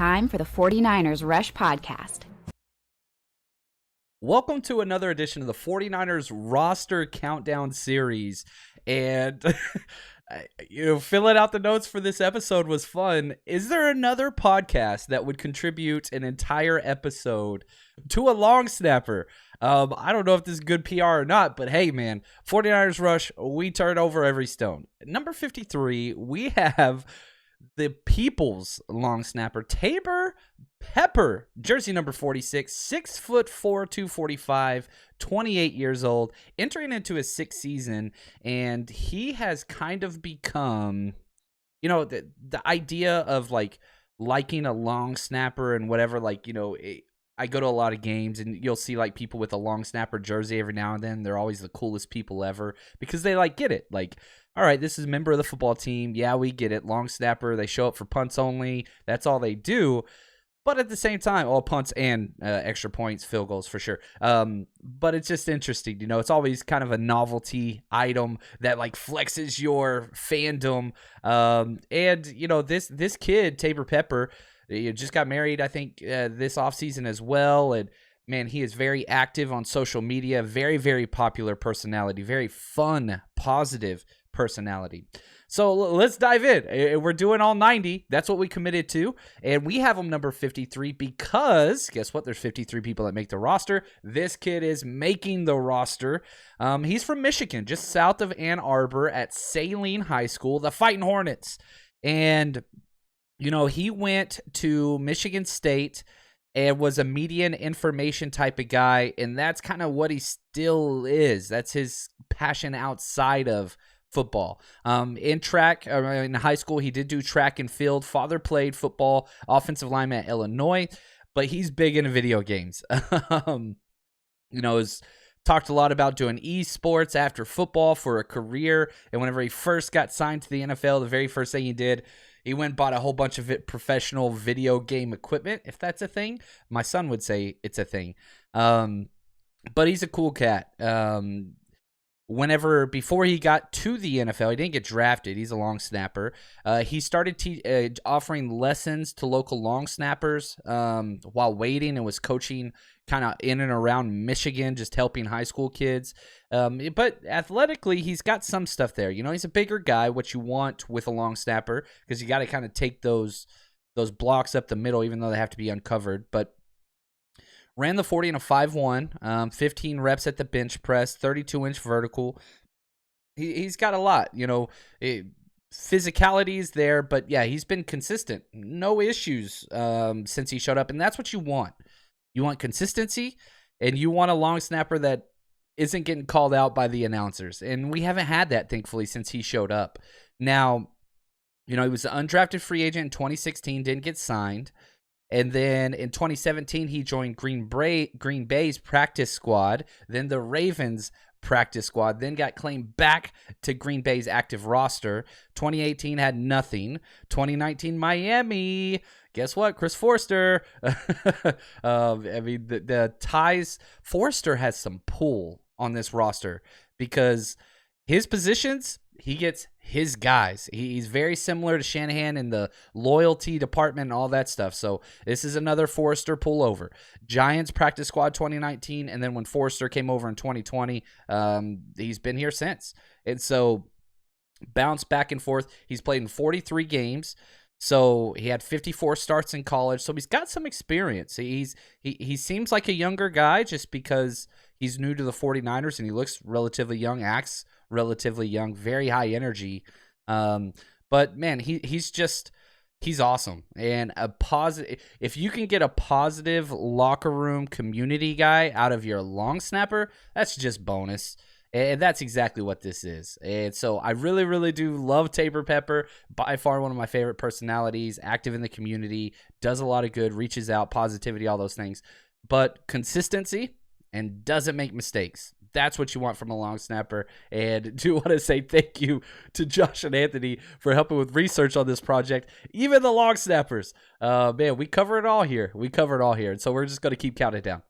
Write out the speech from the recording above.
time for the 49ers Rush Podcast. Welcome to another edition of the 49ers roster countdown series. And filling out the notes for this episode was fun. Is there another podcast that would contribute an entire episode to a long snapper? I don't know if this is good PR or not, but hey, man, 49ers Rush, we turn over every stone. Number 53, we have the people's long snapper, Taybor Pepper, jersey number 46, 6'4", 245, 28 years old, entering into his sixth season, and he has kind of become, the idea of liking a long snapper and whatever, I go to a lot of games and you'll see people with a long snapper jersey every now and then. They're always the coolest people ever because they get it. All right, this is a member of the football team. Yeah, we get it. Long snapper, they show up for punts only. That's all they do. But at the same time, all punts and extra points, field goals for sure. But it's just interesting. It's always kind of a novelty item that flexes your fandom. And this kid, Taybor Pepper, just got married, I think, this offseason as well. And man, he is very active on social media. Very, very popular personality. Very fun, positive personality. So let's dive in. We're doing all 90. That's what we committed to. And we have him number 53 because, guess what? There's 53 people that make the roster. This kid is making the roster. He's from Michigan, just south of Ann Arbor at Saline High School, the Fighting Hornets. And, he went to Michigan State and was a media and information type of guy. And that's kind of what he still is. That's his passion outside of football. In high school, he did do track and field. Father played football, offensive lineman at Illinois, but he's big into video games. Has talked a lot about doing esports after football for a career. And whenever he first got signed to the NFL, the very first thing he did, he went and bought a whole bunch of professional video game equipment, if that's a thing. My son would say it's a thing. But he's a cool cat. Before he got to the NFL, he didn't get drafted. He's a long snapper. He started offering lessons to local long snappers while waiting and was coaching kind of in and around Michigan, just helping high school kids. But athletically, he's got some stuff there. He's a bigger guy, what you want with a long snapper, because you got to kind of take those blocks up the middle, even though they have to be uncovered. But ran the 40 in a 5.1, 15 reps at the bench press, 32-inch vertical. He's got a lot, physicality is there, but yeah, he's been consistent. No issues since he showed up, and that's what you want. You want consistency, and you want a long snapper that isn't getting called out by the announcers, and we haven't had that, thankfully, since he showed up. Now, he was an undrafted free agent in 2016, didn't get signed. And then in 2017, he joined Green Bay's practice squad, then the Ravens practice squad, then got claimed back to Green Bay's active roster. 2018 had nothing. 2019, Miami. Guess what? Chris Forster. The ties. Forster has some pull on this roster because his positions, he gets his guys. He's very similar to Shanahan in the loyalty department and all that stuff. So this is another Forrester pullover. Giants practice squad 2019, and then when Forrester came over in 2020, he's been here since. And so bounce back and forth. He's played in 43 games. So he had 54 starts in college. So he's got some experience. He seems like a younger guy just because he's new to the 49ers and he looks relatively young, acts relatively young, very high energy. But man, he's awesome. And if you can get a positive locker room community guy out of your long snapper, that's just bonus. And that's exactly what this is. And so I really, really do love Taybor Pepper. By far one of my favorite personalities, active in the community, does a lot of good, reaches out, positivity, all those things. But consistency and doesn't make mistakes. That's what you want from a long snapper. And do want to say thank you to Josh and Anthony for helping with research on this project. Even the long snappers. Man, we cover it all here. And so we're just going to keep counting down.